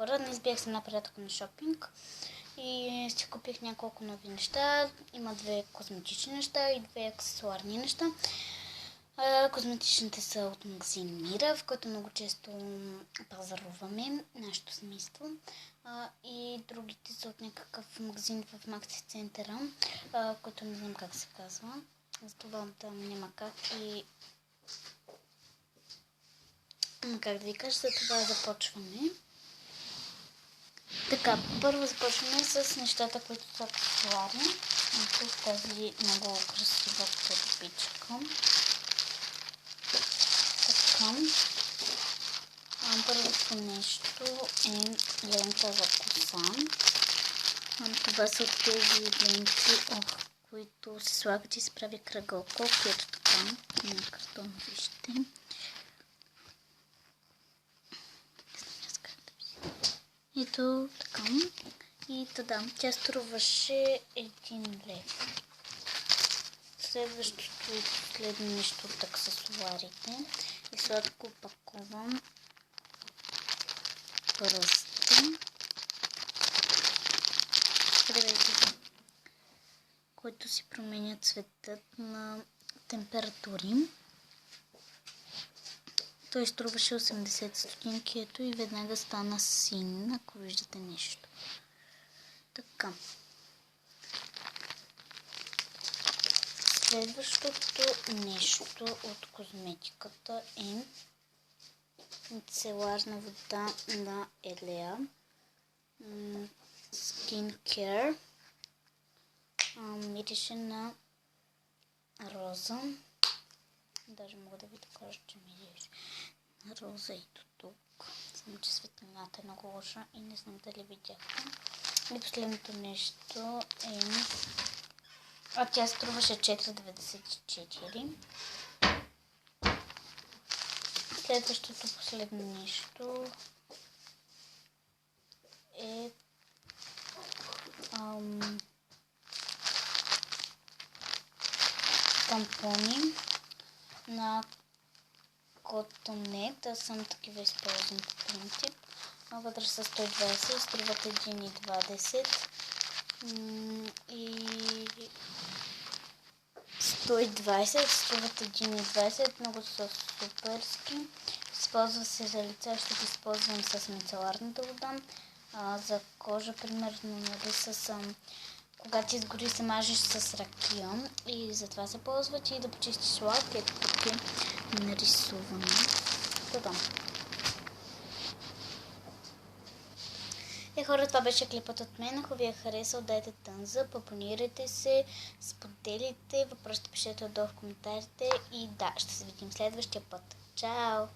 хора! Днес бях с една приятелка на шопинг и си купих няколко нови неща. Има две козметични неща и две аксесуарни неща. Козметичните са от магазин Мира, в който много често пазаруваме нашето семейство. И другите са от някакъв магазин в Макси центъра, който не знам как се казва. Затова там няма как и... Как да ви кажа, за това започваме. Така, първо започваме с нещата, които са аксесуари. С тази много красива турбичка. Така. Първото нещо е лента за коса. Това са от тези ленти, които се слагат и се прави кръгълка, което така на картон, вижте. Ето така. И да, тя струваше 1 лев. Следващото и последно нещо от аксесуарите и сладко опакован пръстен, който си променя цветът на температури. Той струваше 80 стотинки, ето и веднага стана син, ако виждате нещо. Така. Следващото нещо от козметиката е мицеларна вода на Елея. Skin Care. Мирише на роза. Даже мога да ви докажа, че мирише на роза и тук. Само че светлината е много лоша и не знам дали видяхте. И последното нещо е... тя струваше 4,94. Следващото последно нещо е тампони на Cotton-Net. Аз съм такива използвам по принцип. Вътре са 120 и струват 1,20. И 120 струват 1,20. Много са суперски. Използва се за лица, ще ги използвам с мицеларната вода. За кожа, примерно, нали, когато изгори, се мажеш с ракия и затова се ползват и да почистиш лак, ето тук е нарисувано. Това. Хора, това беше клипът от мен. Ако ви е харесал, дайте тънза, абонирайте се, споделите, въпросите пишете отдолу в коментарите и да, ще се видим следващия път. Чао!